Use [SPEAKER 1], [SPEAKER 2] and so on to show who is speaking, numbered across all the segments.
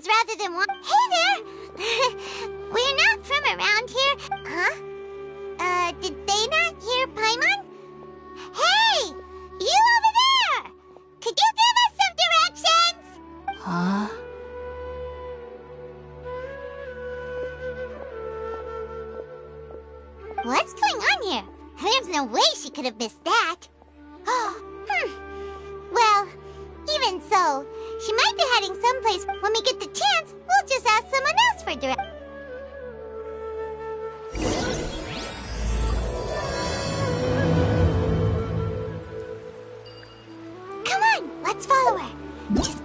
[SPEAKER 1] directions rather than one. Hey there! We're not from around here. Huh? Did they not hear Paimon? Hey! You over there! Could you give us some directions?
[SPEAKER 2] Huh?
[SPEAKER 1] What's going on here? There's no way she could have missed that. Well, even so, she might be heading someplace. When we get the chance, we'll just ask someone else for directions. Come on, let's follow her. Just...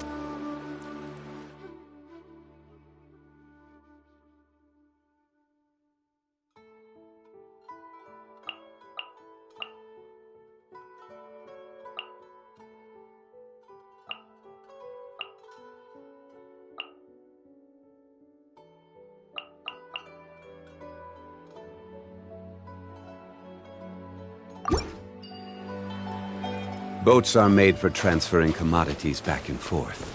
[SPEAKER 3] Boats are made for transferring commodities back and forth.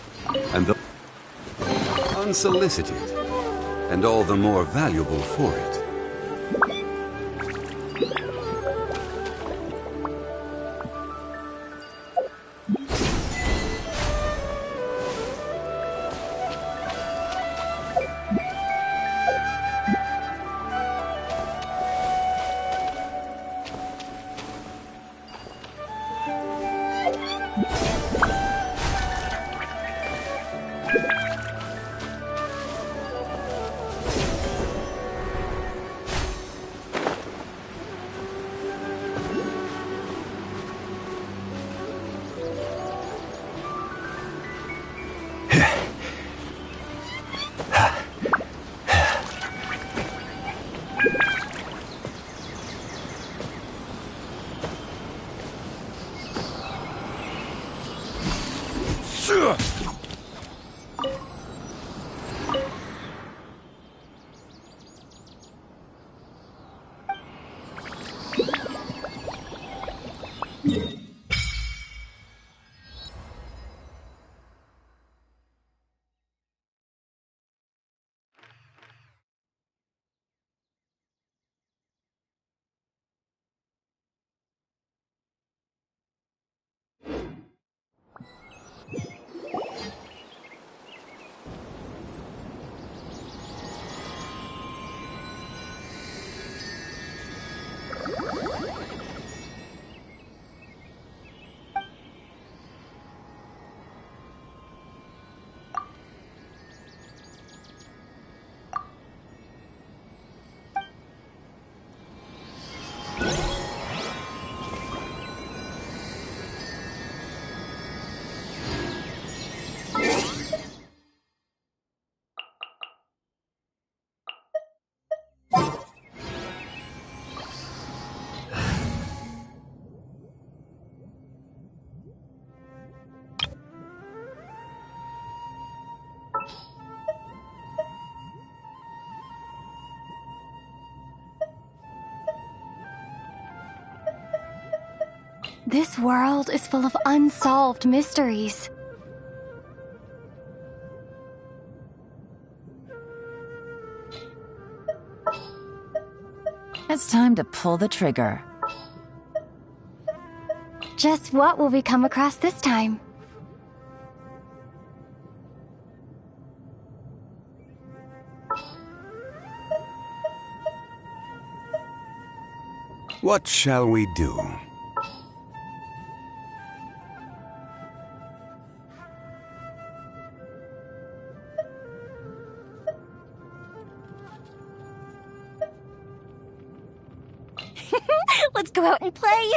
[SPEAKER 3] And the unsolicited, and all the more valuable for it.
[SPEAKER 2] This world is full of unsolved mysteries.
[SPEAKER 4] It's time to pull the trigger.
[SPEAKER 2] Just what will we come across this time?
[SPEAKER 3] What shall we do?
[SPEAKER 2] Let's go out and play!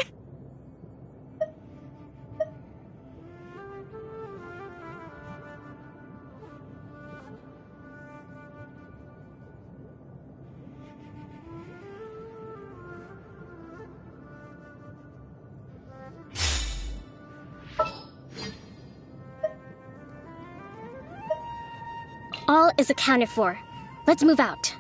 [SPEAKER 5] All is accounted for. Let's move out.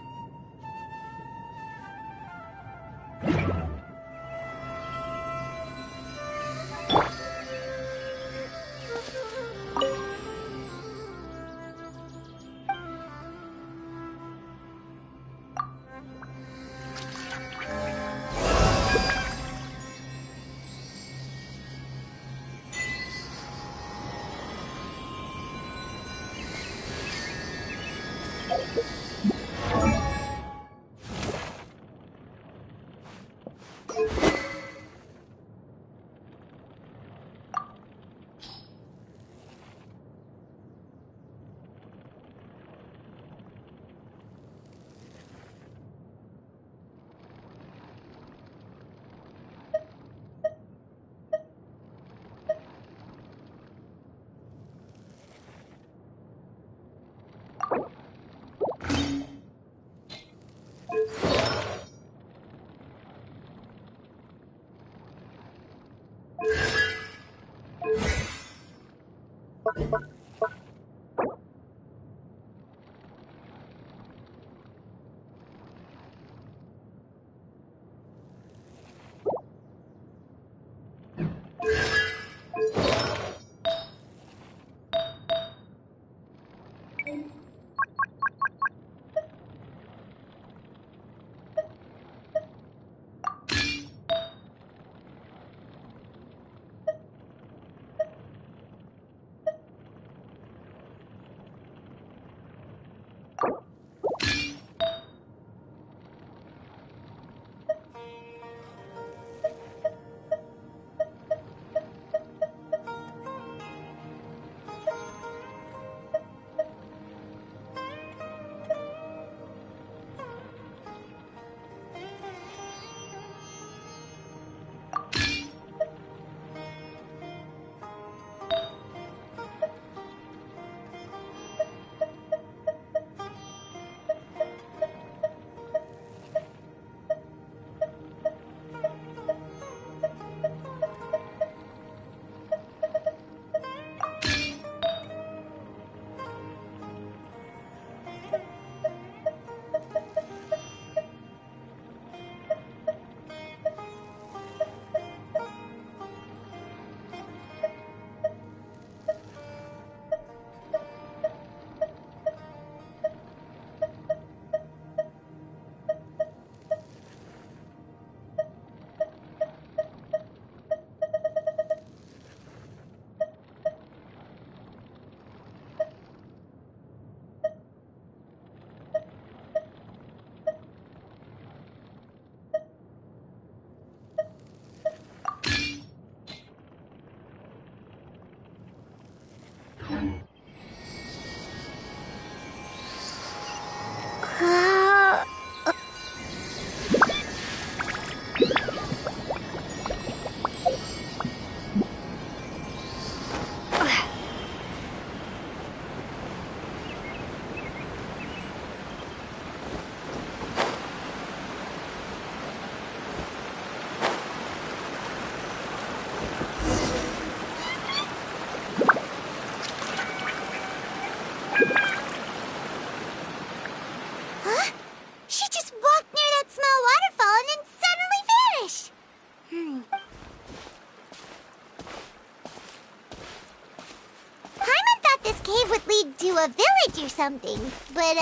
[SPEAKER 1] To a village or something. But,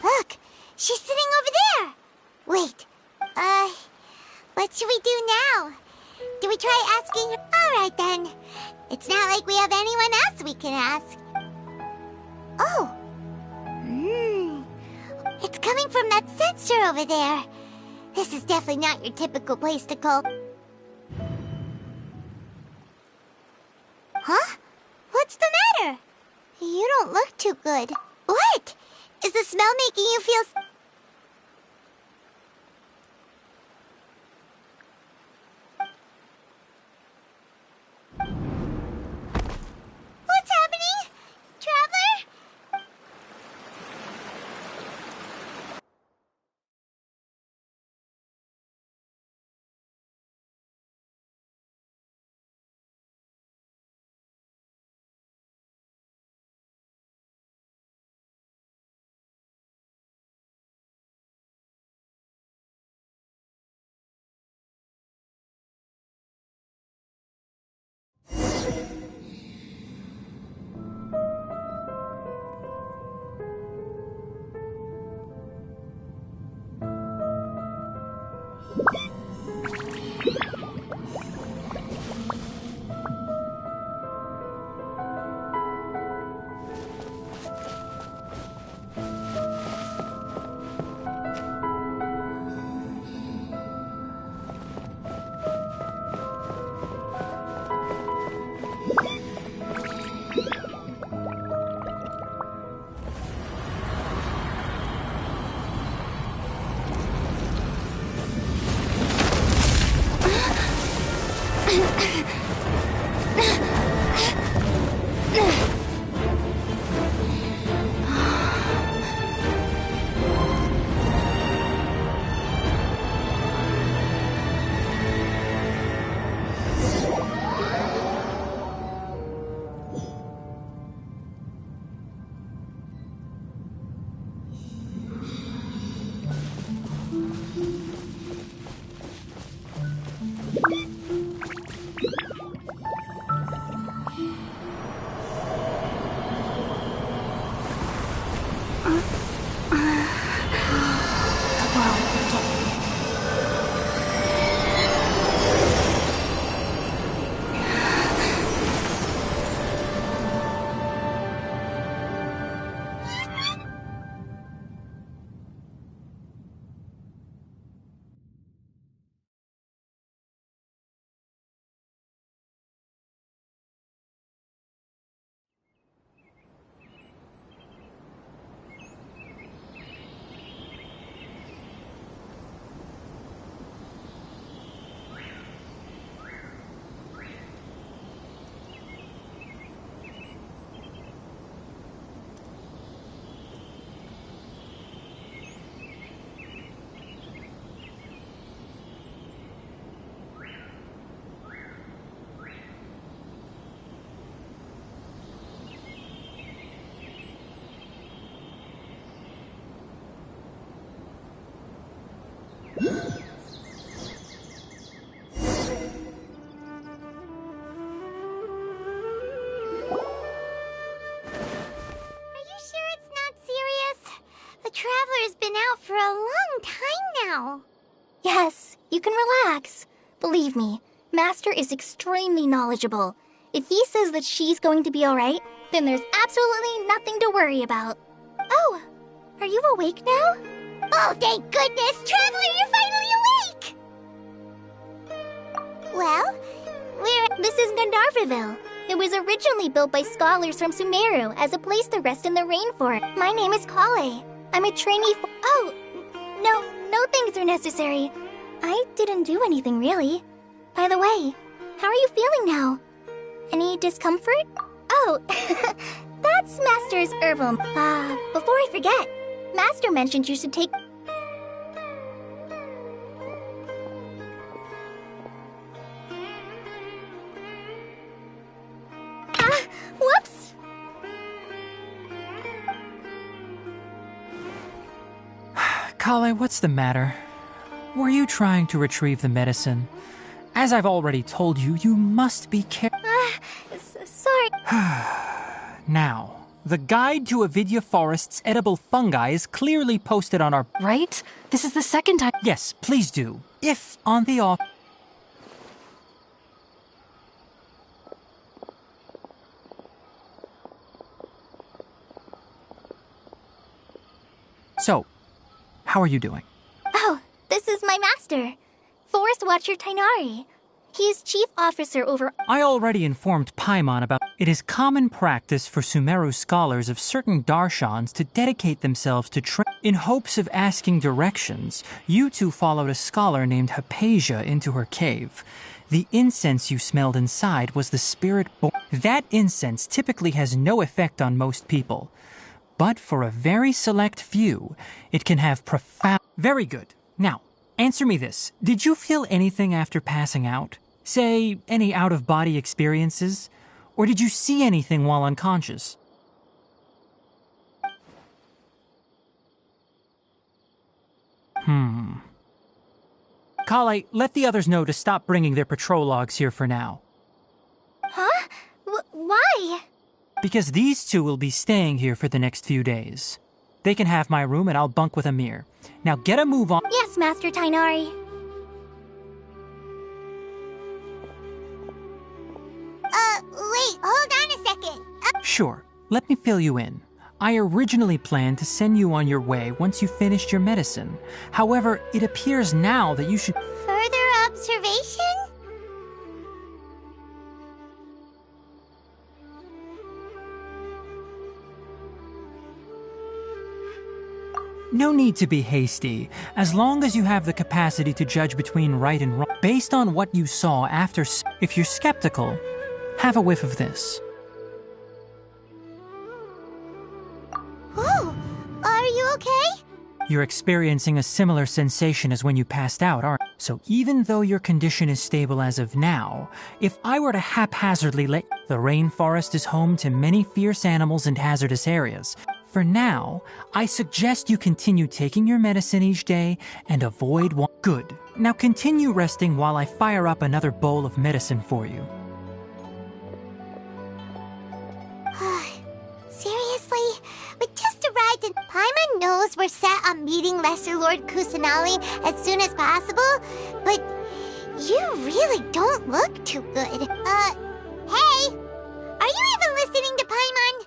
[SPEAKER 1] look, she's sitting over there. Wait, what should we do now? Do we try asking her? All right, then. It's not like we have anyone else we can ask. Oh. It's coming from that sensor over there. This is definitely not your typical place to call. Huh? What's the matter? You don't look too good. What? Is the smell making you feel... What's happening? Traveler? Traveler's been out for a long time now.
[SPEAKER 6] Yes, you can relax. Believe me, Master is extremely knowledgeable. If he says that she's going to be alright, then there's absolutely nothing to worry about. Oh, are you awake now?
[SPEAKER 1] Oh, thank goodness! Traveler, you're finally awake! Well,
[SPEAKER 6] This is Gandharvaville. It was originally built by scholars from Sumeru as a place to rest in the rainforest. My name is Kale. I'm a trainee for— Oh, no things are necessary. I didn't do anything, really. By the way, how are you feeling now? Any discomfort? Oh, that's Master's herbal. Before I forget, Master mentioned you should take— whoops!
[SPEAKER 7] Kale, what's the matter? Were you trying to retrieve the medicine? As I've already told you, you must be careful.
[SPEAKER 6] Sorry.
[SPEAKER 7] Now, the guide to Avidya Forest's edible fungi is clearly posted on our—
[SPEAKER 2] Right? This is the second time.
[SPEAKER 7] Yes, please do. If on the off— So, how are you doing?
[SPEAKER 6] Oh, this is my master, Forest Watcher Tainari. He is chief officer over—
[SPEAKER 7] I already informed Paimon about— It is common practice for Sumeru scholars of certain darshans to dedicate themselves to in hopes of asking directions. You two followed a scholar named Hypatia into her cave. The incense you smelled inside was the spirit born. That incense typically has no effect on most people. But for a very select few, it can have profound— Very good. Now, answer me this. Did you feel anything after passing out? Say, any out-of-body experiences? Or did you see anything while unconscious? Kale, let the others know to stop bringing their patrol logs here for now.
[SPEAKER 6] Huh? Why?
[SPEAKER 7] Because these two will be staying here for the next few days. They can have my room and I'll bunk with Amir. Now get a move on—
[SPEAKER 6] Yes, Master Tainari.
[SPEAKER 1] Wait, hold on a second.
[SPEAKER 7] Sure, let me fill you in. I originally planned to send you on your way once you finished your medicine. However, it appears now that you should—
[SPEAKER 1] Further observation?
[SPEAKER 7] No need to be hasty, as long as you have the capacity to judge between right and wrong. Based on what you saw after— If you're skeptical, have a whiff of this.
[SPEAKER 1] Oh, are you okay?
[SPEAKER 7] You're experiencing a similar sensation as when you passed out, aren't you? So even though your condition is stable as of now, if I were to haphazardly let— The rainforest is home to many fierce animals and hazardous areas. For now, I suggest you continue taking your medicine each day and avoid one— Good. Now continue resting while I fire up another bowl of medicine for you.
[SPEAKER 1] Seriously? We just arrived in— we're set on meeting Lesser Lord Kusanali as soon as possible, but you really don't look too good. Hey! Are you even listening to Paimon?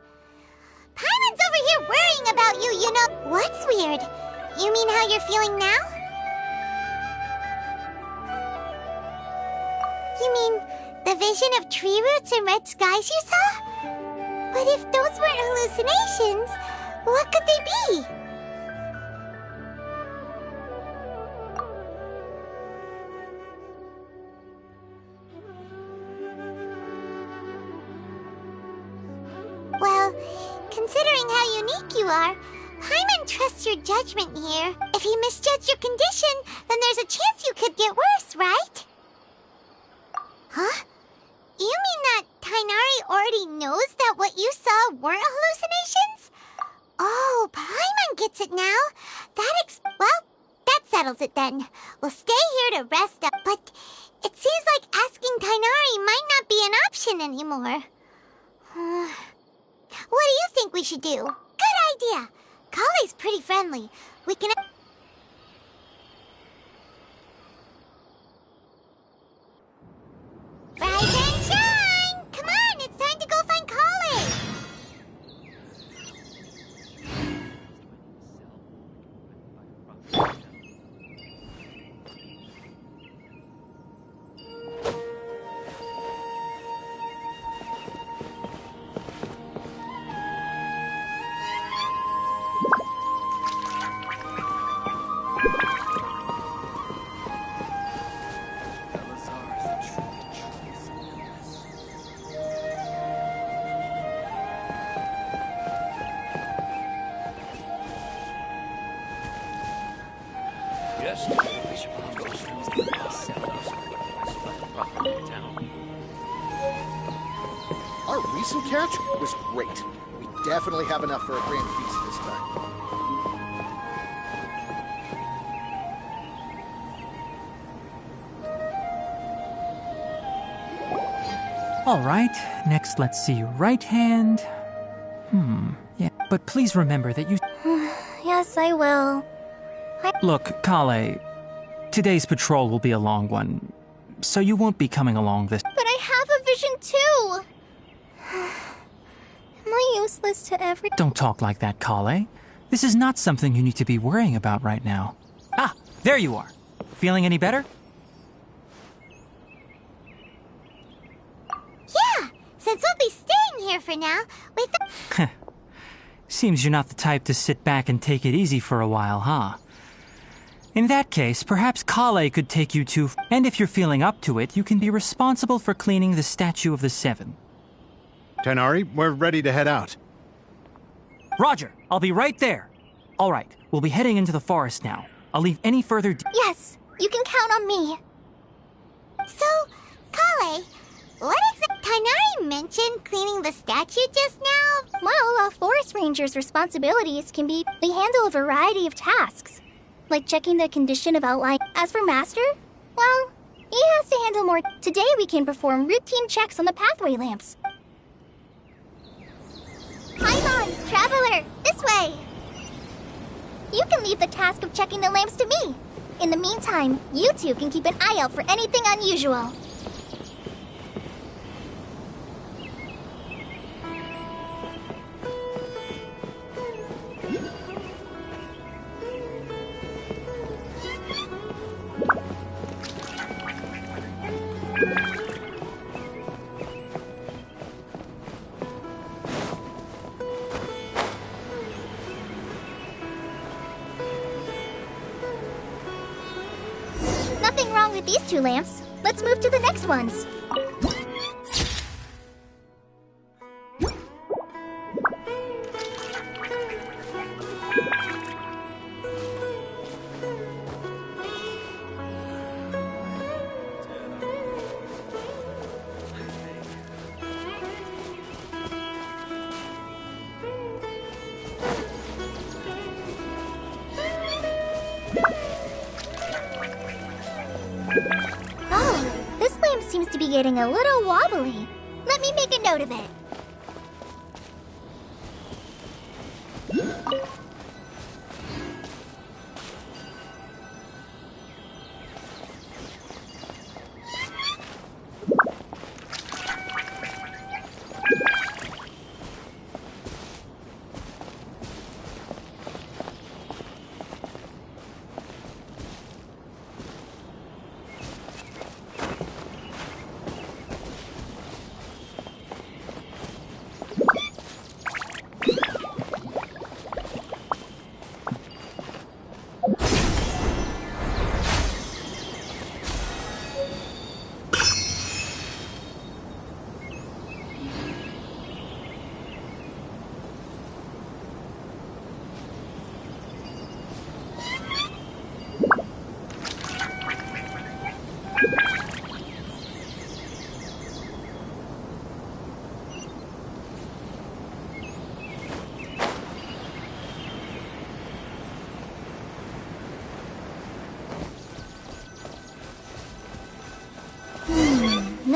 [SPEAKER 1] Paimon's over here worrying about you, you know. What's weird? You mean how you're feeling now? You mean the vision of tree roots and red skies you saw? But if those weren't hallucinations, what could they be? Well, considering how unique you are, Paimon trusts your judgment here. If he misjudged your condition, then there's a chance you could get worse, right? Huh? You mean that Tainari already knows that what you saw weren't hallucinations? Oh, Paimon gets it now. Well, that settles it then. We'll stay here to rest up, but it seems like asking Tainari might not be an option anymore. What do you think we should do? Good idea. Kale's pretty friendly. We can... Rise and shine! Come on, it's time to go find Kale!
[SPEAKER 8] Our recent catch was great. We definitely have enough for a grand feast this time.
[SPEAKER 7] All right, next let's see your right hand. Yeah, but please remember that you...
[SPEAKER 6] Yes, I will.
[SPEAKER 7] Look, Kale, today's patrol will be a long one, so you won't be coming along this...
[SPEAKER 6] But I have a vision too! Am I useless to every...
[SPEAKER 7] Don't talk like that, Kale. This is not something you need to be worrying about right now. Ah, there you are. Feeling any better?
[SPEAKER 1] Yeah, since we'll be staying here for now, we thought...
[SPEAKER 7] Seems you're not the type to sit back and take it easy for a while, huh? In that case, perhaps Kale could take you to... And if you're feeling up to it, you can be responsible for cleaning the Statue of the Seven.
[SPEAKER 9] Tainari, we're ready to head out.
[SPEAKER 7] Roger, I'll be right there. All right, we'll be heading into the forest now. I'll leave any further...
[SPEAKER 6] Yes, you can count on me.
[SPEAKER 1] So, Kale, what exactly... Tainari mentioned cleaning the statue just now?
[SPEAKER 6] Well, a forest ranger's responsibilities can be... They handle a variety of tasks, like checking the condition of outline. As for Master, well, he has to handle more... Today we can perform routine checks on the pathway lamps. Paimon, Traveler, this way! You can leave the task of checking the lamps to me. In the meantime, you two can keep an eye out for anything unusual. Nothing wrong with these two lamps. Let's move to the next ones. Oh, this lamp seems to be getting a little wobbly. Let me make a note of it.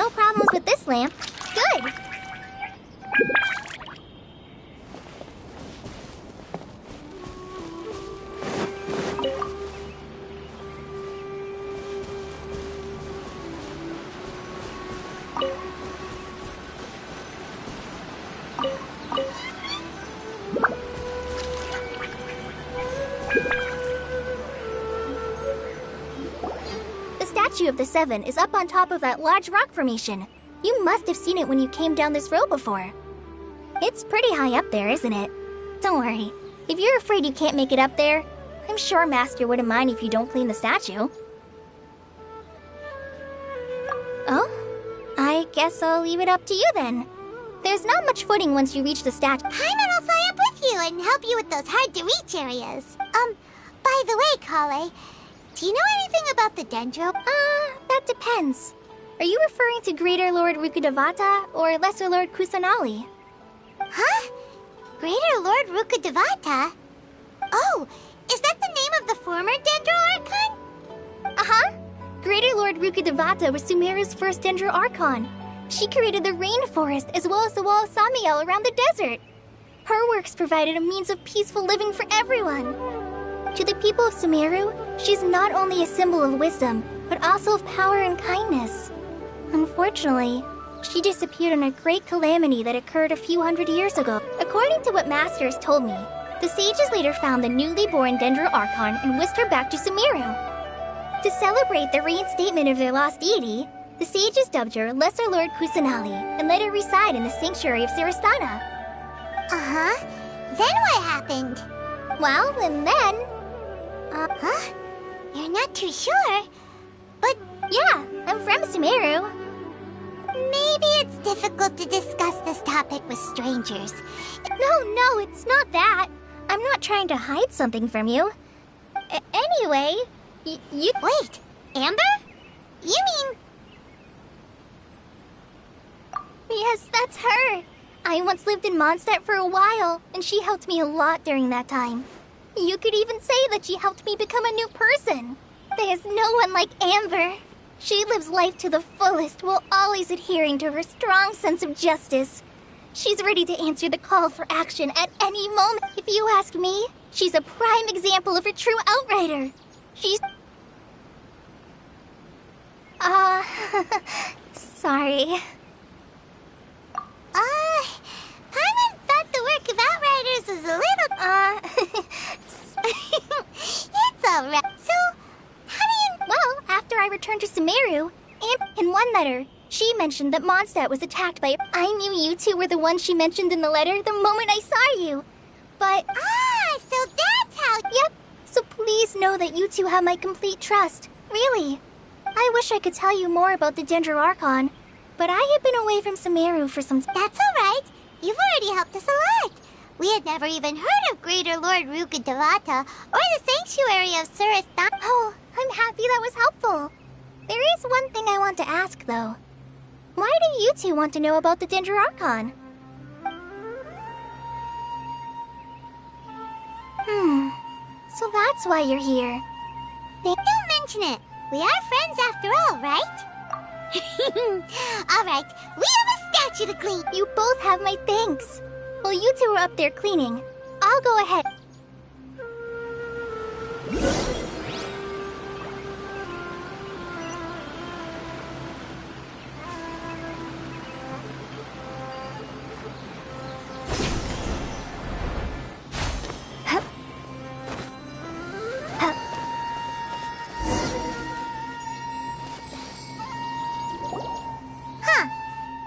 [SPEAKER 6] No problems with this lamp. Good! The statue of the Seven is up on top of that large rock formation. You must have seen it when you came down this road before. It's pretty high up there, isn't it? Don't worry. If you're afraid you can't make it up there, I'm sure Master wouldn't mind if you don't clean the statue. Oh? I guess I'll leave it up to you then. There's not much footing once you reach the statue.
[SPEAKER 1] Paimon will fly up with you and help you with those hard-to-reach areas. By the way, Kale, do you know anything about the Dendro?
[SPEAKER 6] That depends. Are you referring to Greater Lord Rukkhadevata or Lesser Lord Kusanali?
[SPEAKER 1] Huh? Greater Lord Rukkhadevata? Oh, is that the name of the former Dendro Archon?
[SPEAKER 6] Uh-huh. Greater Lord Rukkhadevata was Sumeru's first Dendro Archon. She created the rainforest as well as the wall of Samiel around the desert. Her works provided a means of peaceful living for everyone. To the people of Sumeru, she's not only a symbol of wisdom, but also of power and kindness. Unfortunately, she disappeared in a great calamity that occurred a few hundred years ago. According to what Masters told me, the sages later found the newly born Dendro Archon and whisked her back to Sumeru. To celebrate the reinstatement of their lost deity, the sages dubbed her Lesser Lord Kusanali and let her reside in the sanctuary of Sarastana.
[SPEAKER 1] Uh-huh. Then what happened?
[SPEAKER 6] Well, and then...
[SPEAKER 1] Huh? You're not too sure? But
[SPEAKER 6] yeah, I'm from Sumeru.
[SPEAKER 1] maybe it's difficult to discuss this topic with strangers.
[SPEAKER 6] No, it's not that. I'm not trying to hide something from you. Anyway, you...
[SPEAKER 1] Wait, Amber? You mean...
[SPEAKER 6] Yes, that's her. I once lived in Mondstadt for a while, and she helped me a lot during that time. You could even say that she helped me become a new person. There's no one like Amber. She lives life to the fullest while always adhering to her strong sense of justice. She's ready to answer the call for action at any moment. If you ask me, she's a prime example of a true outrider. She's... sorry.
[SPEAKER 1] Paimon thought the work of Outriders was a little... It's alright. So, how do you...
[SPEAKER 6] Well, after I returned to Sumeru, and in one letter, she mentioned that Mondstadt was attacked by... I knew you two were the ones she mentioned in the letter the moment I saw you. But...
[SPEAKER 1] so that's how...
[SPEAKER 6] Yep. So please know that you two have my complete trust. Really. I wish I could tell you more about the Dendro Archon, but I had been away from Sumeru for some...
[SPEAKER 1] That's alright. You've already helped us a lot. We had never even heard of Greater Lord Rukkhadevata or the Sanctuary of Sarastana.
[SPEAKER 6] Oh, I'm happy that was helpful. There is one thing I want to ask, though. Why do you two want to know about the Dendro Archon? So that's why you're here.
[SPEAKER 1] Don't mention it. We are friends after all, right? Alright, we have a statue to clean.
[SPEAKER 6] You both have my thanks. While you two are up there cleaning, I'll go ahead.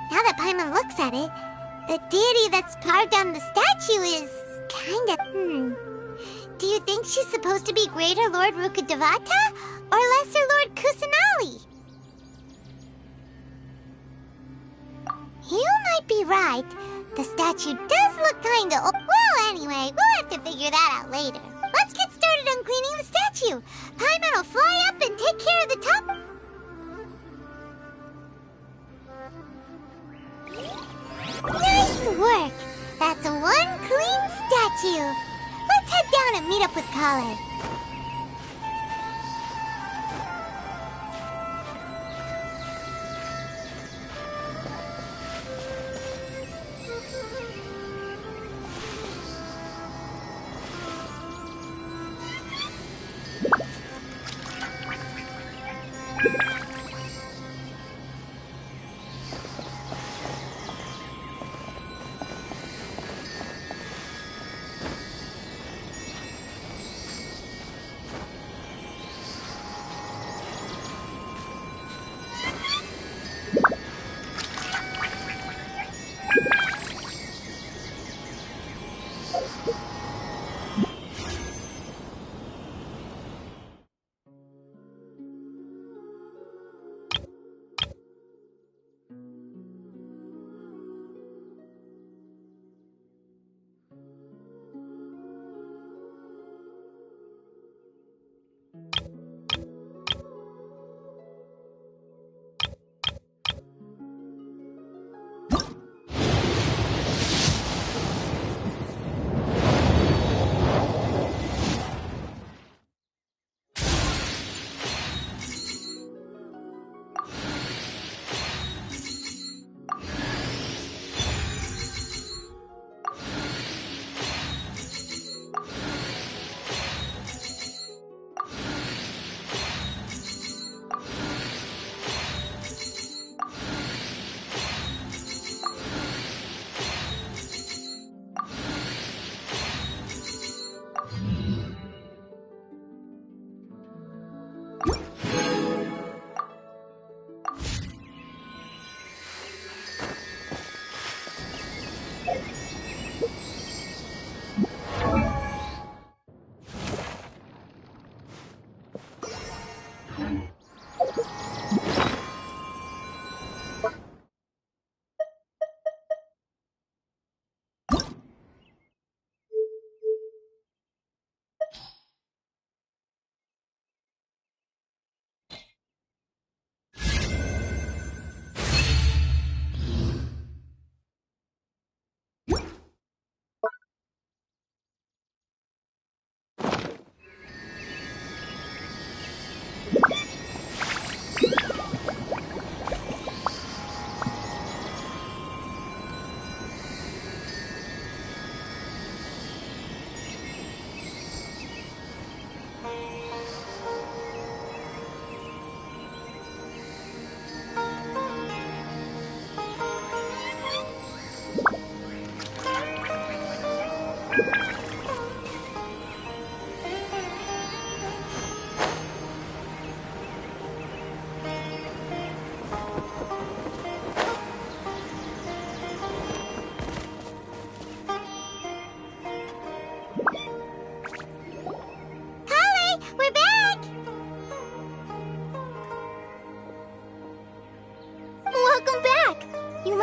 [SPEAKER 1] Now that Paimon looks at it, the deity that's carved on the statue is kinda... Do you think she's supposed to be Greater Lord Rukkhadevata or Lesser Lord Kusanali? You might be right. The statue does look kinda old. Well, anyway, we'll have to figure that out later. Let's get started on cleaning the statue. Paimon will fly up and take care of the top... Nice work! That's one clean statue. Let's head down and meet up with Kale.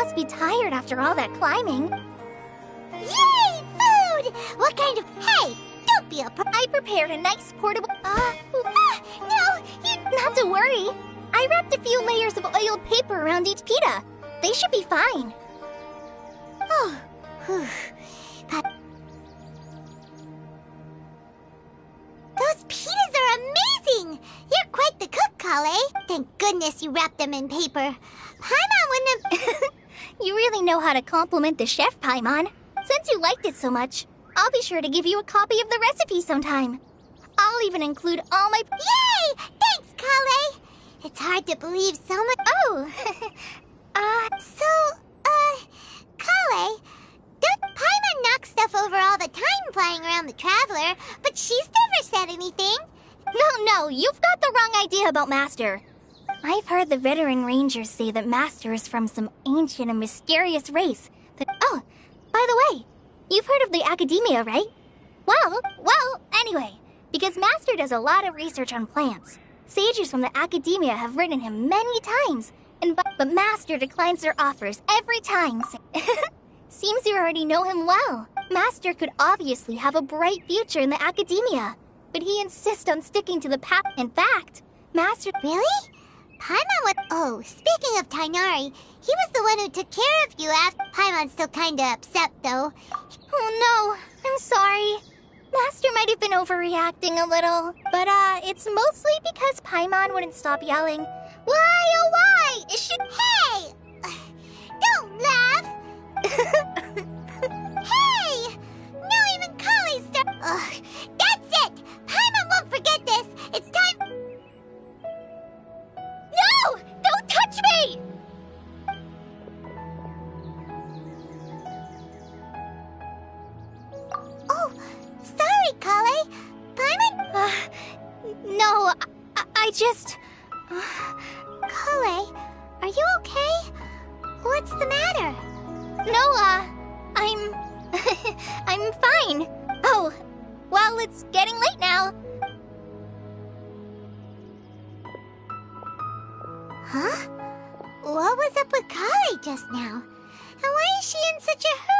[SPEAKER 6] must be tired after all that climbing.
[SPEAKER 1] Yay! Food! What kind of... Hey! Don't be a
[SPEAKER 6] I prepared a nice portable... no! Not to worry. I wrapped a few layers of oiled paper around each pita. They should be fine.
[SPEAKER 1] Oh, whew. Those pitas are amazing! You're quite the cook, Kale. Thank goodness you wrapped them in paper. Paimon wouldn't have...
[SPEAKER 6] You really know how to compliment the chef, Paimon. Since you liked it so much, I'll be sure to give you a copy of the recipe sometime. I'll even include all my...
[SPEAKER 1] Yay! Thanks, Kale! It's hard to believe so much...
[SPEAKER 6] Oh!
[SPEAKER 1] Kale, Paimon knocks stuff over all the time flying around the Traveler, but she's never said anything.
[SPEAKER 6] No, you've got the wrong idea about Master. I've heard the veteran rangers say that Master is from some ancient and mysterious race that... Oh, by the way, you've heard of the Academia, right? Well, anyway, because Master does a lot of research on plants. Sages from the Academia have written him many times, but Master declines their offers every time. Seems you already know him well. Master could obviously have a bright future in the Academia, but he insists on sticking to the path. In fact, Master...
[SPEAKER 1] Really? Paimon would... Oh, speaking of Tainari, he was the one who took care of you after... Paimon's still kinda upset, though.
[SPEAKER 6] Oh no, I'm sorry. Master might have been overreacting a little, but it's mostly because Paimon wouldn't stop yelling, "Why, oh why? Is she..."
[SPEAKER 1] Hey! Don't laugh! Hey! Now even Kale's that's it! Paimon won't forget this! It's time...
[SPEAKER 6] No! Don't touch me!
[SPEAKER 1] Oh, sorry, Kale. Paimon?
[SPEAKER 6] No, I just...
[SPEAKER 1] Kale, are you okay? What's the matter?
[SPEAKER 6] No, I'm fine. Oh, well, it's getting late now.
[SPEAKER 1] Huh? What was up with Kale just now? And why is she in such a hurry?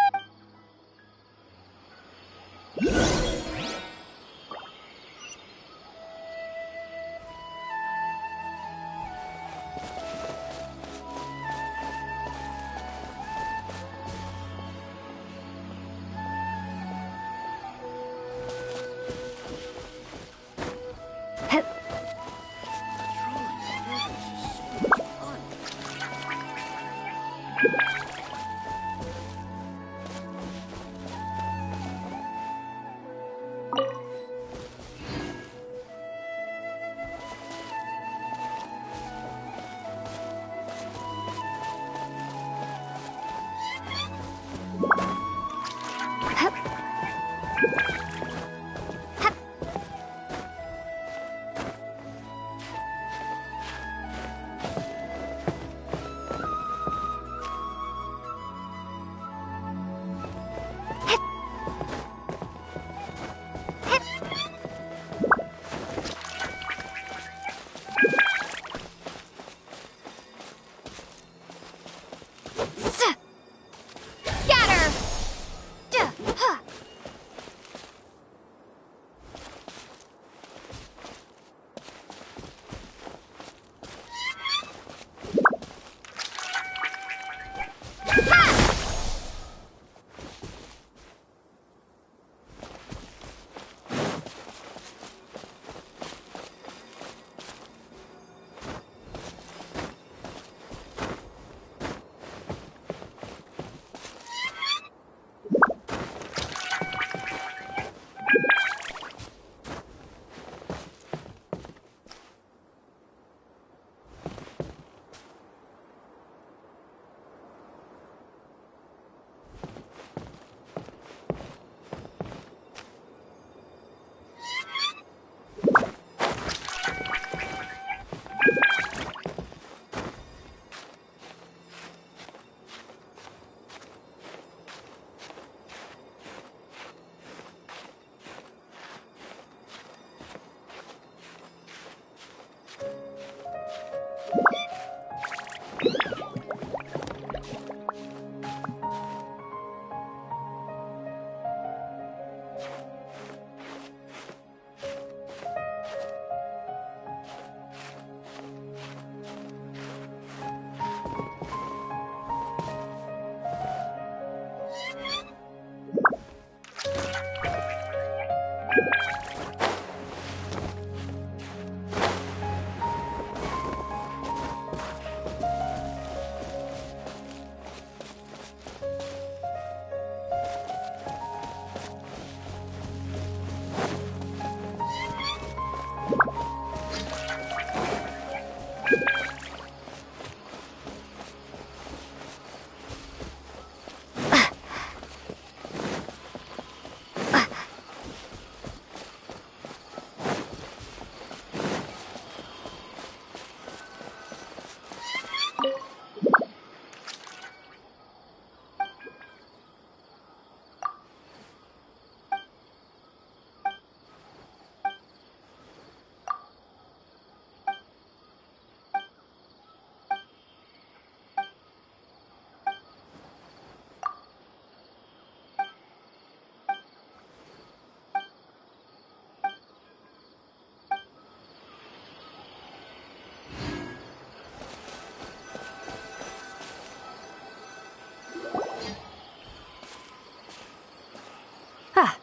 [SPEAKER 2] Ah,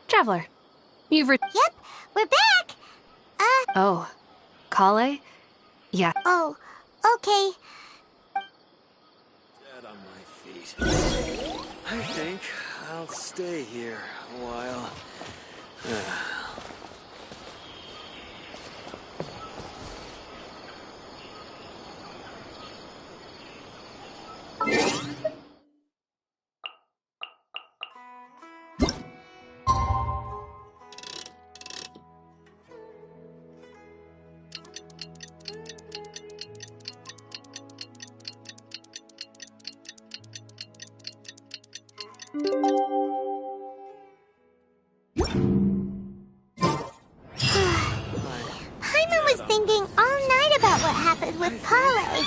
[SPEAKER 2] Traveler.
[SPEAKER 1] Yep, we're back!
[SPEAKER 2] Oh, Kale? Yeah.
[SPEAKER 1] Oh, okay.
[SPEAKER 10] Dead on my feet. I think I'll stay here a while.
[SPEAKER 1] Paimon was thinking all night about what happened with Kale,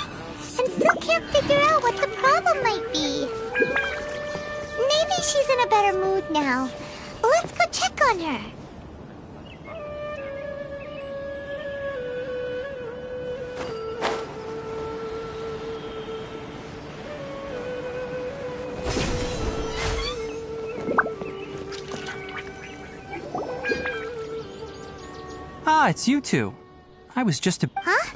[SPEAKER 1] and still can't figure out what the problem might be. Maybe she's in a better mood now. Let's go check on her.
[SPEAKER 7] Ah, it's you two. I was just a...
[SPEAKER 1] Huh?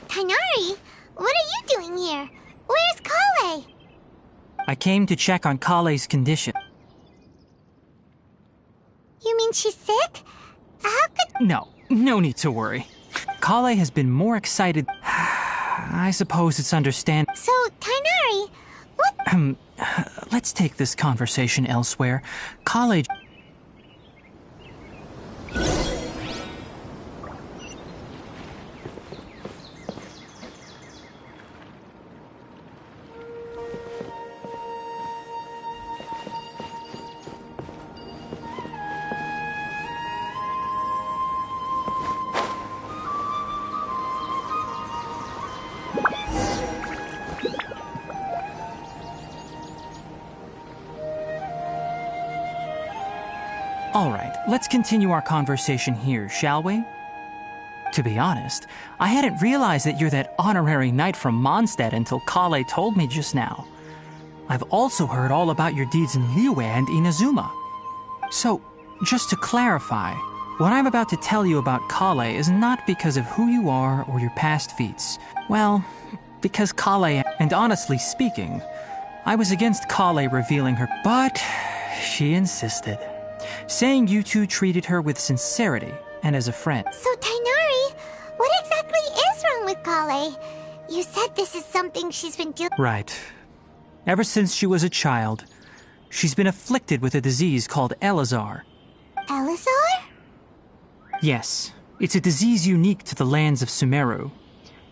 [SPEAKER 1] Tighnari? What are you doing here? Where's Kale?
[SPEAKER 7] I came to check on Kale's condition.
[SPEAKER 1] You mean she's sick? How could...
[SPEAKER 7] No need to worry. Kale has been more excited... I suppose it's understandable.
[SPEAKER 1] So, Tighnari, what...
[SPEAKER 7] Let's take this conversation elsewhere. Kale... All right, let's continue our conversation here, shall we? To be honest, I hadn't realized that you're that honorary knight from Mondstadt until Kale told me just now. I've also heard all about your deeds in Liyue and Inazuma. So, just to clarify, what I'm about to tell you about Kale is not because of who you are or your past feats. Well, because Kale, and honestly speaking, I was against Kale revealing her, but she insisted, saying you two treated her with sincerity and as a friend.
[SPEAKER 1] So, Tighnari, what exactly is wrong with Kale? You said this is something she's been doing.
[SPEAKER 7] Right. Ever since she was a child, she's been afflicted with a disease called Elazar.
[SPEAKER 1] Elazar?
[SPEAKER 7] Yes, it's a disease unique to the lands of Sumeru.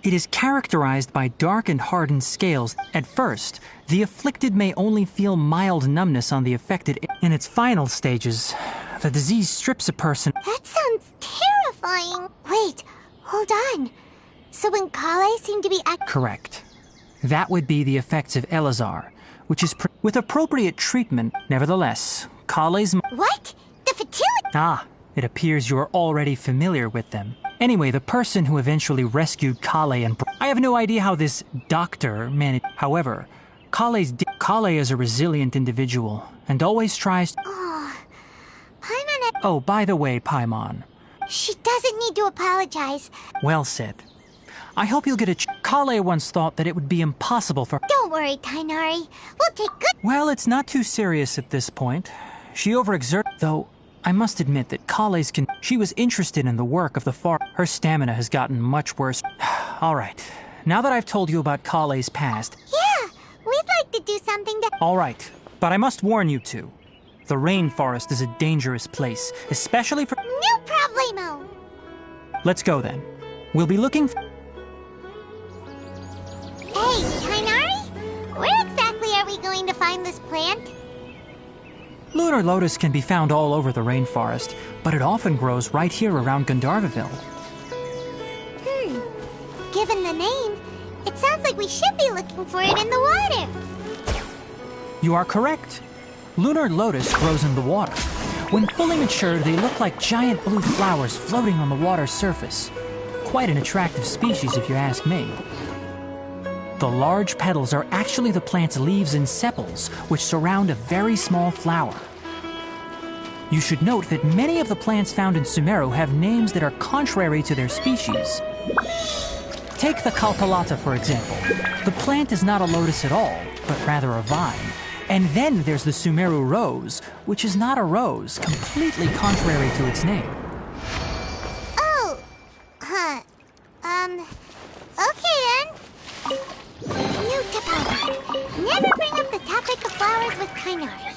[SPEAKER 7] It is characterized by dark and hardened scales. At first, the afflicted may only feel mild numbness on the affected. In its final stages, the disease strips a person.
[SPEAKER 1] That sounds terrifying. Wait, hold on. So when Kale seemed to be
[SPEAKER 7] Correct. That would be the effects of Elazar, which is with appropriate treatment. Nevertheless, Kale's...
[SPEAKER 1] What? The fertility...
[SPEAKER 7] Ah, it appears you're already familiar with them. Anyway, the person who eventually rescued Kale and... I have no idea how this doctor managed... However, Kale is a resilient individual, and always tries...
[SPEAKER 1] Oh, Paimon...
[SPEAKER 7] Oh, by the way, Paimon.
[SPEAKER 1] She doesn't need to apologize.
[SPEAKER 7] Well said. I hope you'll get a Kale once thought that it would be impossible for...
[SPEAKER 1] Don't worry, Tainari. We'll take good...
[SPEAKER 7] Well, it's not too serious at this point. She overexerted... Though, I must admit that Kale's She was interested in the work of the far... Her stamina has gotten much worse. All right. Now that I've told you about Kale's past...
[SPEAKER 1] Yeah, we'd like to do something to...
[SPEAKER 7] All right. But I must warn you two. The rainforest is a dangerous place, especially for...
[SPEAKER 1] No problemo!
[SPEAKER 7] Let's go then. We'll be looking...
[SPEAKER 1] Hey, Tainari? Where exactly are we going to find this plant?
[SPEAKER 7] Lunar lotus can be found all over the rainforest, but it often grows right here around Gandharvaville.
[SPEAKER 1] Given the name, it sounds like we should be looking for it in the water.
[SPEAKER 7] You are correct. Lunar lotus grows in the water. When fully mature, they look like giant blue flowers floating on the water's surface. Quite an attractive species, if you ask me. The large petals are actually the plant's leaves and sepals, which surround a very small flower. You should note that many of the plants found in Sumeru have names that are contrary to their species. Take the Kalkalata, for example. The plant is not a lotus at all, but rather a vine. And then there's the Sumeru rose, which is not a rose, completely contrary to its name.
[SPEAKER 1] Oh, okay then. New tip-off. Never bring up the topic of flowers with Tainari.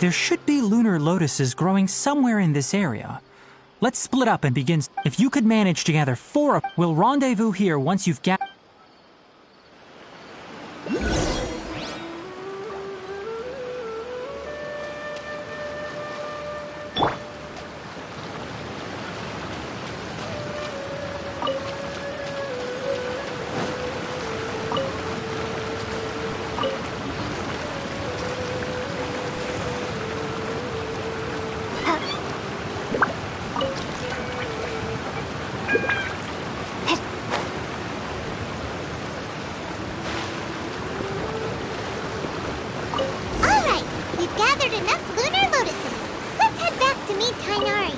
[SPEAKER 7] There should be lunar lotuses growing somewhere in this area. Let's split up and begin. If you could manage to gather 4, we'll rendezvous here once you've gathered.
[SPEAKER 1] Alright, we've gathered enough lunar lotuses. Let's head back to meet Tainari.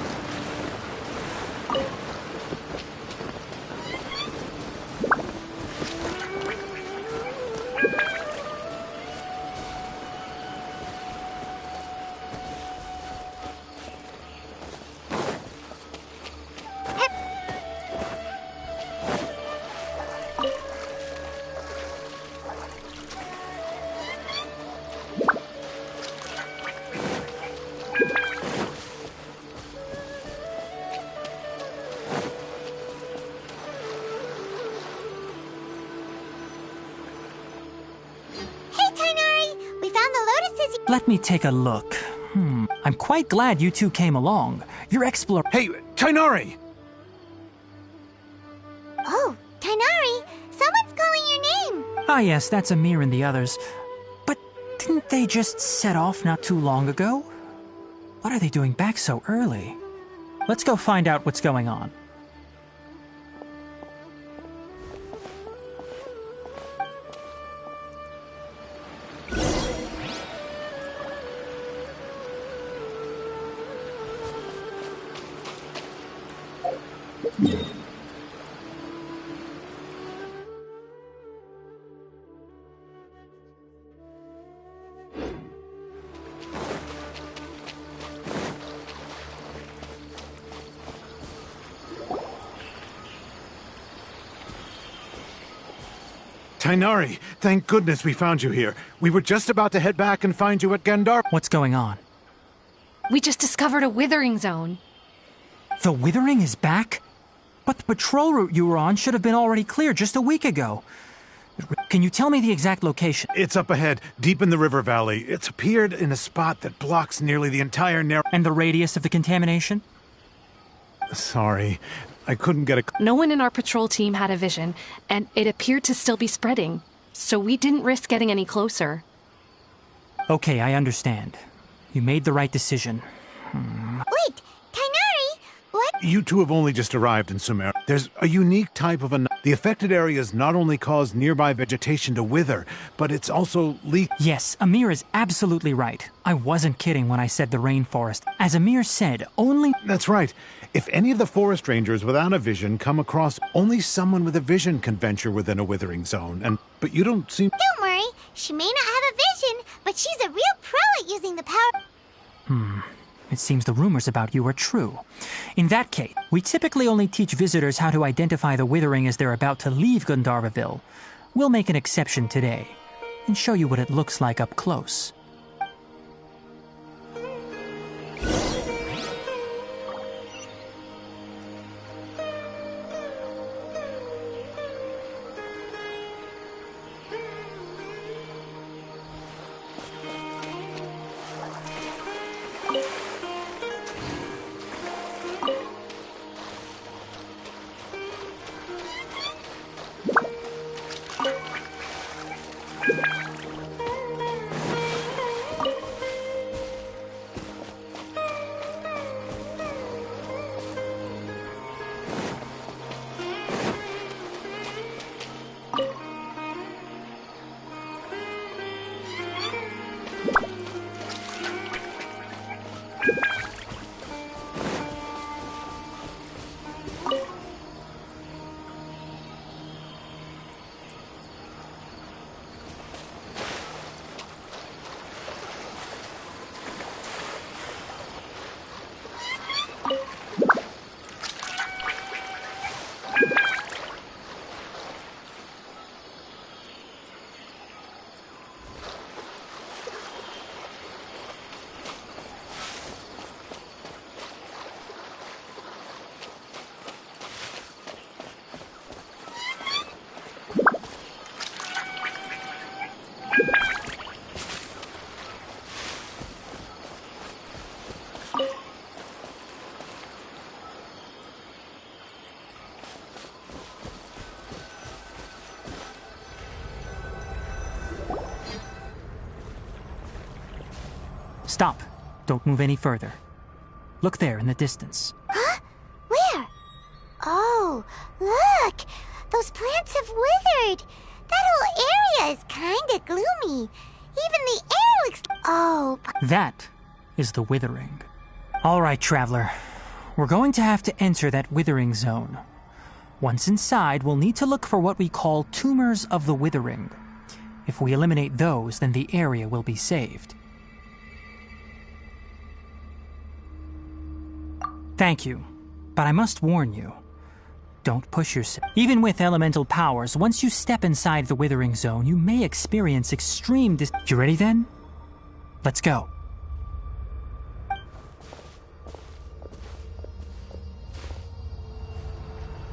[SPEAKER 1] Hey, Tainari! We found the lotuses.
[SPEAKER 7] Let me take a look. I'm quite glad you two came along. Your explore.
[SPEAKER 9] Hey, Tainari!
[SPEAKER 1] Oh, Tainari! Someone's calling your name!
[SPEAKER 7] Ah, yes, that's Amir and the others. But didn't they just set off not too long ago? What are they doing back so early? Let's go find out what's going on.
[SPEAKER 9] Tainari, thank goodness we found you here. We were just about to head back and find you at Gandar.
[SPEAKER 7] What's going on?
[SPEAKER 2] We just discovered a withering zone.
[SPEAKER 7] The withering is back? But the patrol route you were on should have been already clear just a week ago. Can you tell me the exact location?
[SPEAKER 9] It's up ahead, deep in the river valley. It's appeared in a spot that blocks nearly the entire narrow...
[SPEAKER 7] And the radius of the contamination?
[SPEAKER 9] Sorry, I couldn't get a...
[SPEAKER 2] No one in our patrol team had a vision, and it appeared to still be spreading. So we didn't risk getting any closer.
[SPEAKER 7] Okay, I understand. You made the right decision.
[SPEAKER 1] Wait, Tainari! What?
[SPEAKER 9] You two have only just arrived in Sumeru. There's a unique type of... The affected areas not only cause nearby vegetation to wither, but it's also leak...
[SPEAKER 7] Yes, Amir is absolutely right. I wasn't kidding when I said the rainforest. As Amir said, only...
[SPEAKER 9] That's right. If any of the forest rangers without a vision come across, only someone with a vision can venture within a withering zone. But you don't seem...
[SPEAKER 1] Don't worry, she may not have a vision, but she's a real pro at using the power...
[SPEAKER 7] It seems the rumors about you are true. In that case, we typically only teach visitors how to identify the withering as they're about to leave Gandharvaville. We'll make an exception today, and show you what it looks like up close. Stop. Don't move any further. Look there in the distance.
[SPEAKER 1] Huh? Where? Oh, look! Those plants have withered! That whole area is kinda gloomy. Even the air looks... Oh...
[SPEAKER 7] That is the withering. All right, traveler. We're going to have to enter that withering zone. Once inside, we'll need to look for what we call tumors of the withering. If we eliminate those, then the area will be saved. Thank you, but I must warn you. Don't push yourself. Even with elemental powers, once you step inside the withering zone, you may experience extreme You ready then? Let's go.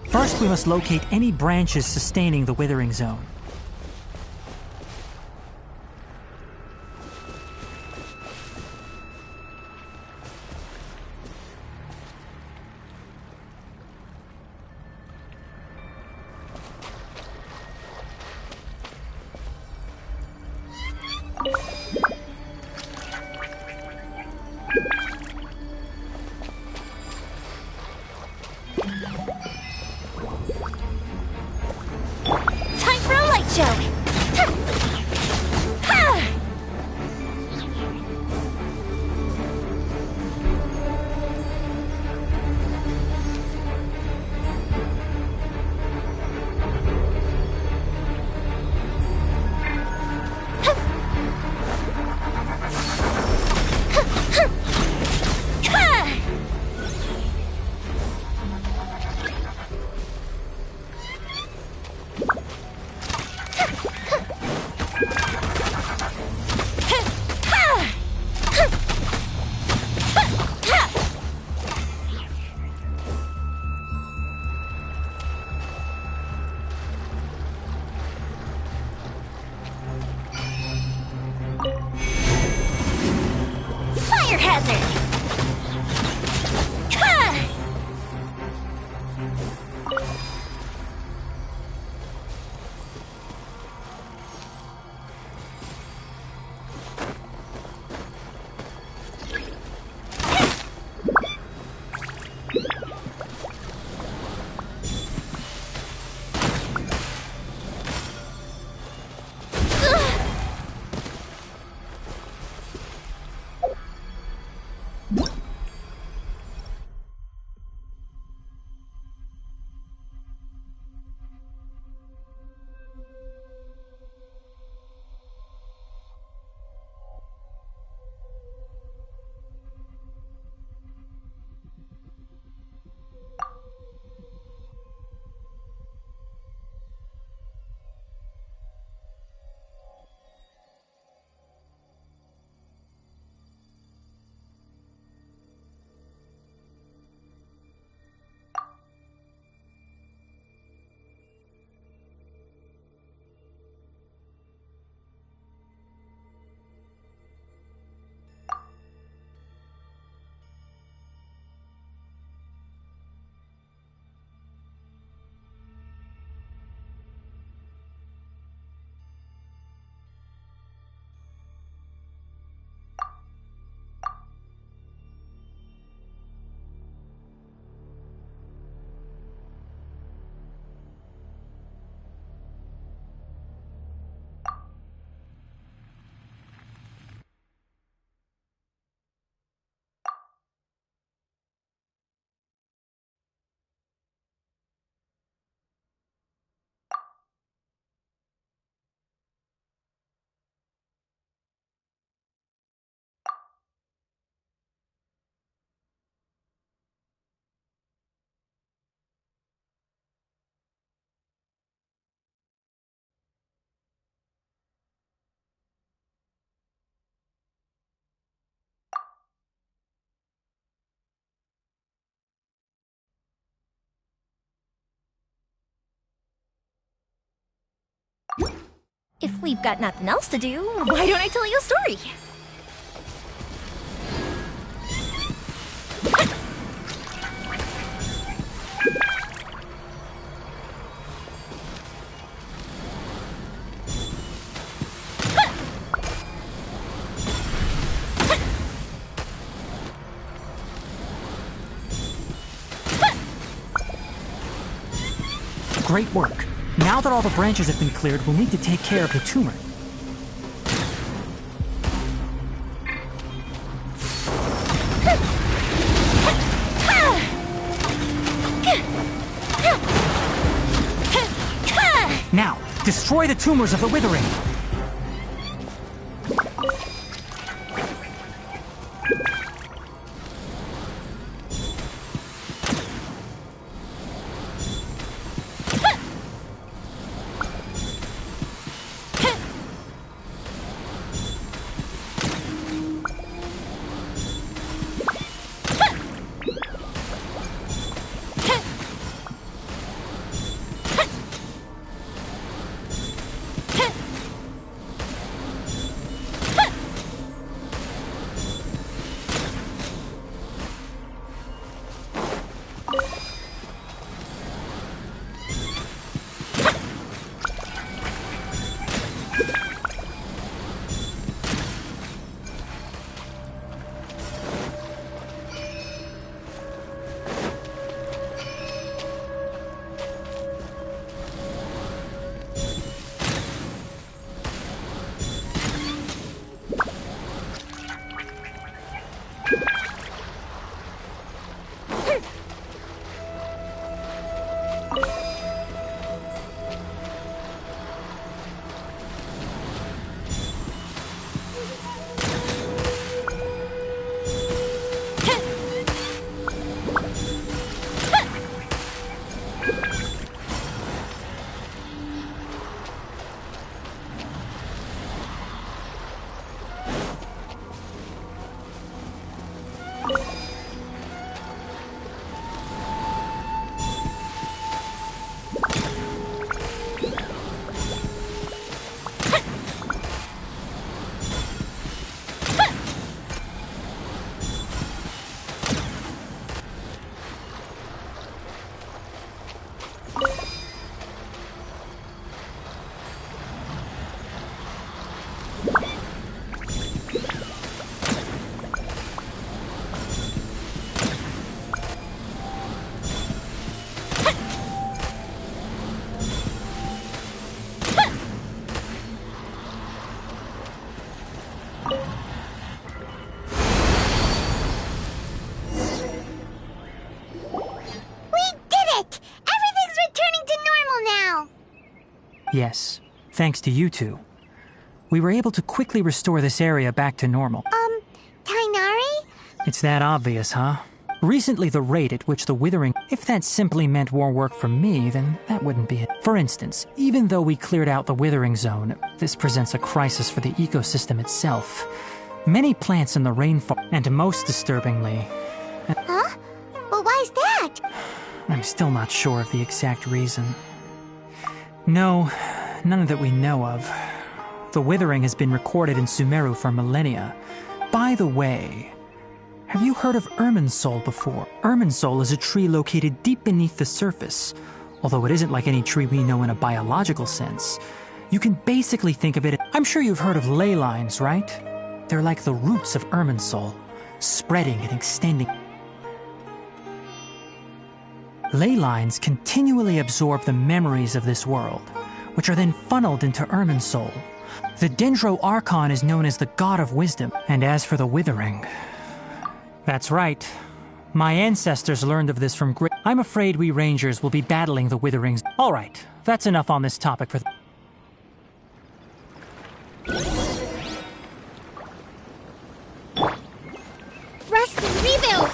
[SPEAKER 7] First, we must locate any branches sustaining the withering zone.
[SPEAKER 6] Time for a light show! Fire hazard! If we've got nothing else to do, why don't I tell you a story?
[SPEAKER 7] Great work. Now that all the branches have been cleared, we'll need to take care of the tumor. Now, destroy the tumors of the withering. Yes, thanks to you two. We were able to quickly restore this area back to normal.
[SPEAKER 1] Tainari?
[SPEAKER 7] It's that obvious, huh? Recently, the rate at which the withering... If that simply meant more work for me, then that wouldn't be it. For instance, even though we cleared out the withering zone, this presents a crisis for the ecosystem itself. Many plants in the rainforest, and most disturbingly...
[SPEAKER 1] Huh? Well, why's that?
[SPEAKER 7] I'm still not sure of the exact reason. No, none that we know of. The withering has been recorded in Sumeru for millennia. By the way, have you heard of Irminsul before? Irminsul is a tree located deep beneath the surface. Although it isn't like any tree we know in a biological sense. You can basically think of it... I'm sure you've heard of ley lines, right? They're like the roots of Irminsul, spreading and extending. Ley lines continually absorb the memories of this world, which are then funneled into Irminsul. The Dendro Archon is known as the God of Wisdom, and as for the Withering... That's right. My ancestors learned of this from great... I'm afraid we Rangers will be battling the Witherings. All right, that's enough on this topic for...
[SPEAKER 6] Rusty, rebuild!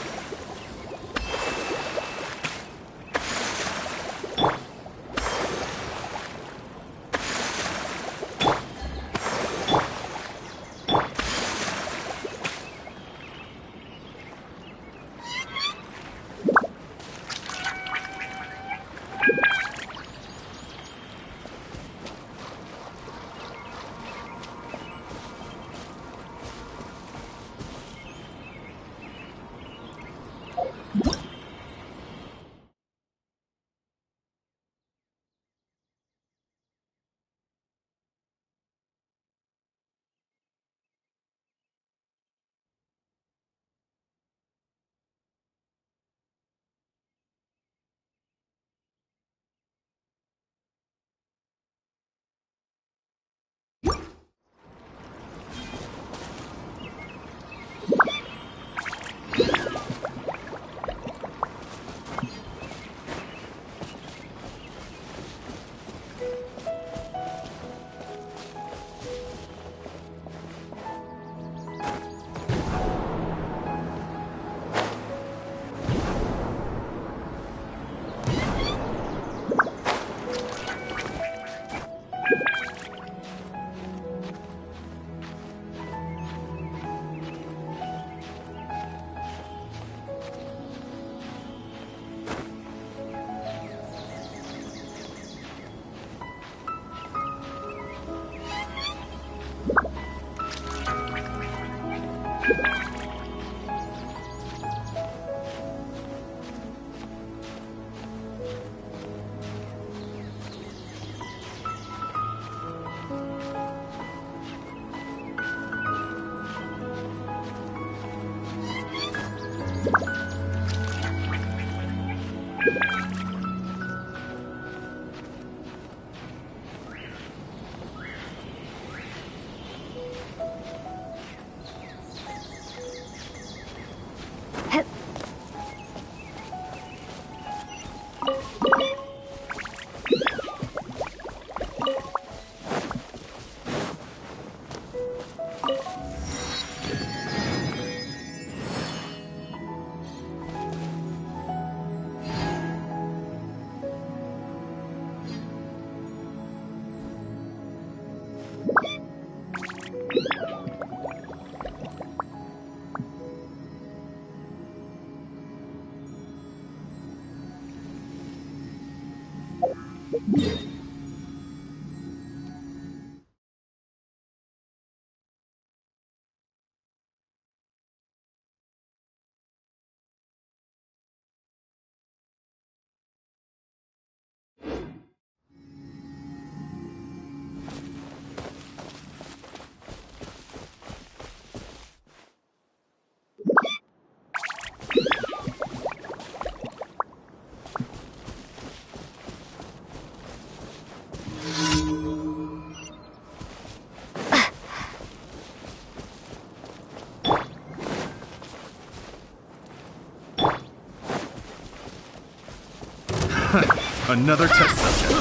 [SPEAKER 11] Another test subject.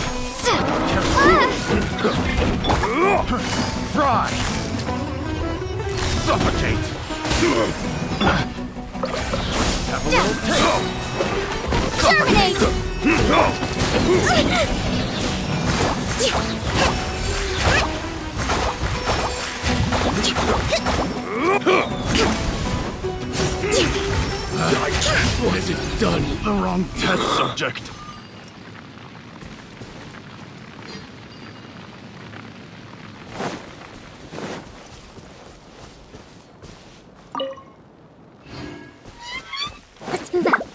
[SPEAKER 11] Fry! Suffocate! Have a little taste!
[SPEAKER 6] Terminate!
[SPEAKER 11] What has it done? The wrong test subject.
[SPEAKER 6] Let's move out.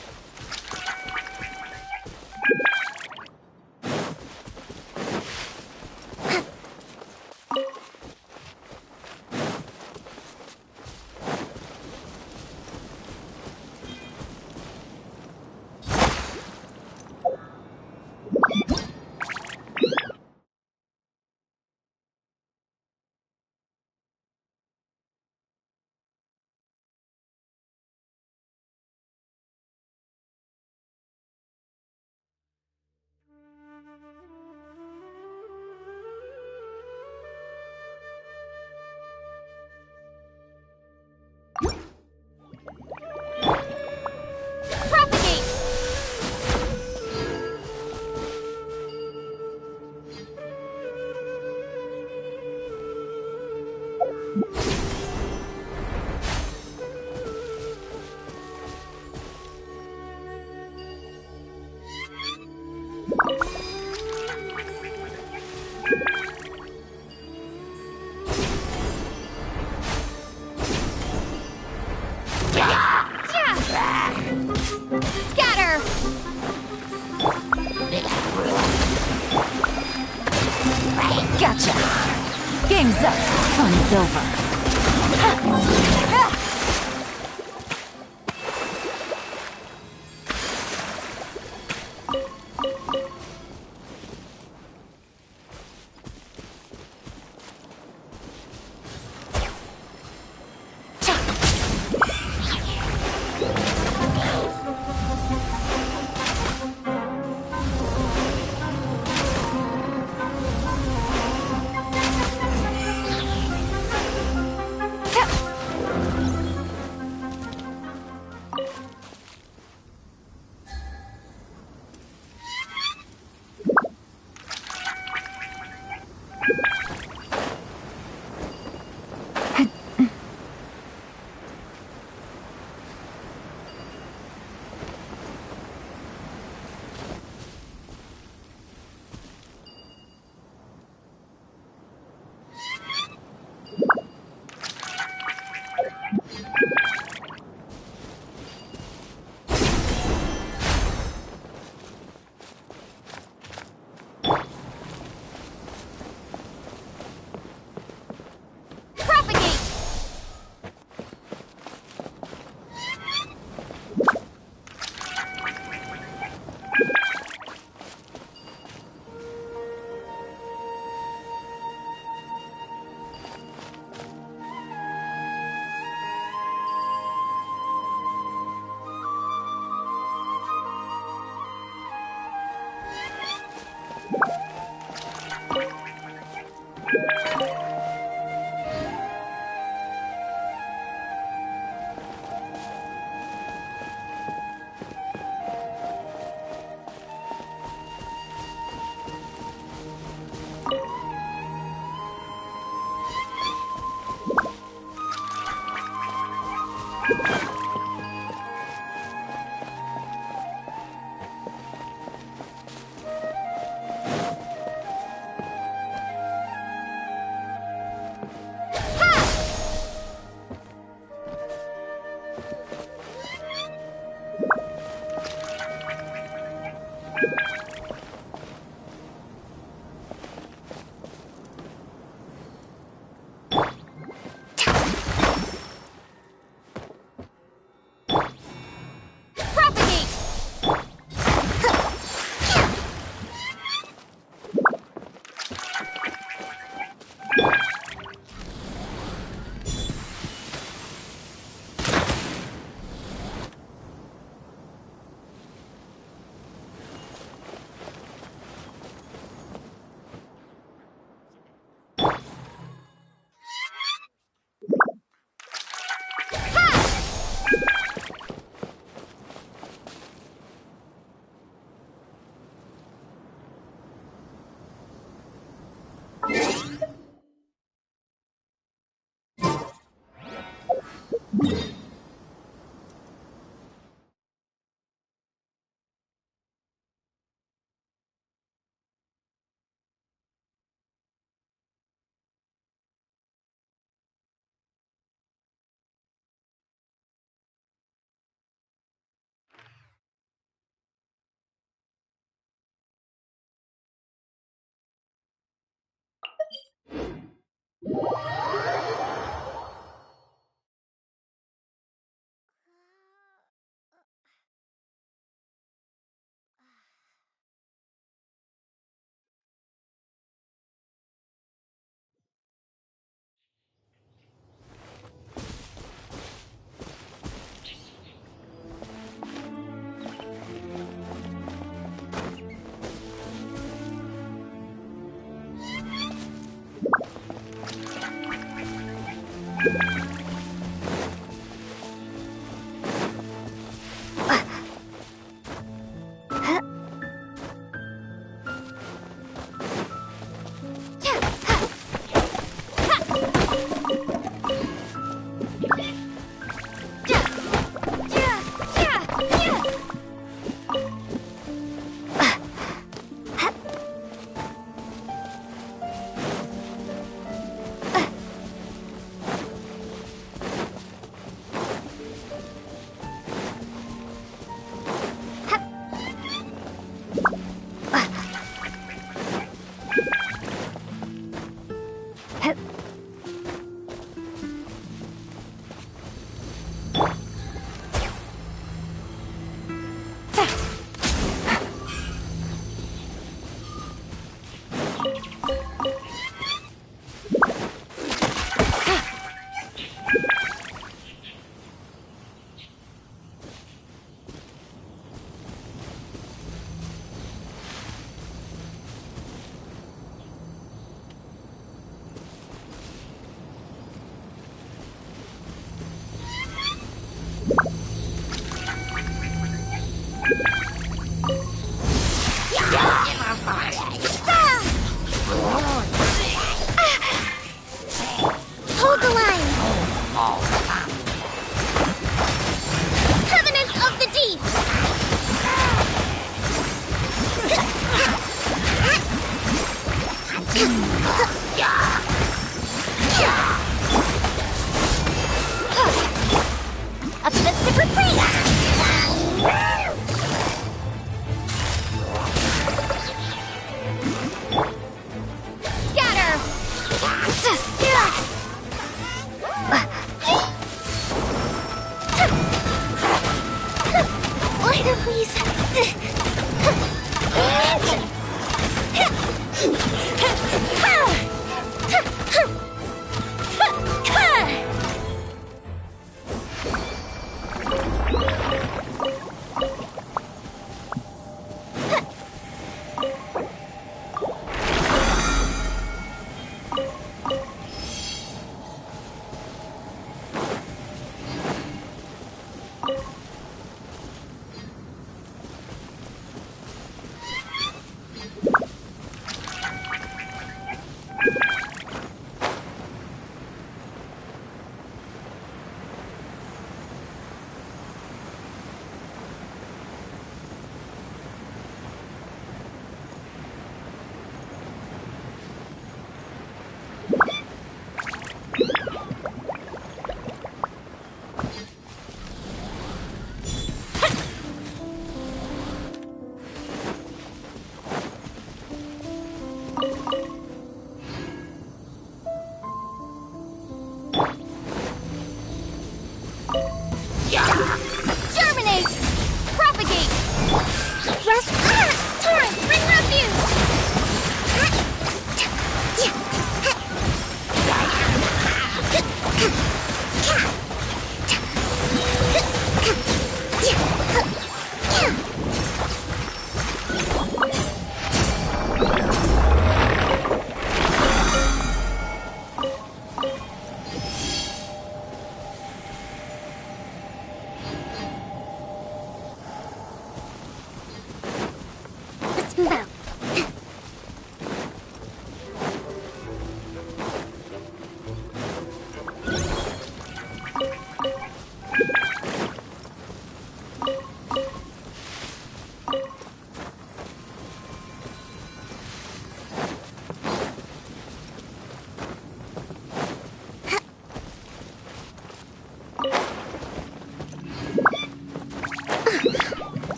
[SPEAKER 6] Propagate! Scatter!
[SPEAKER 4] Gotcha. Game's up. Fun's over.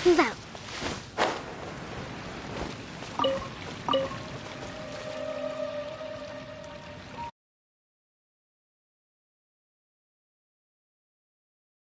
[SPEAKER 5] Let's move out.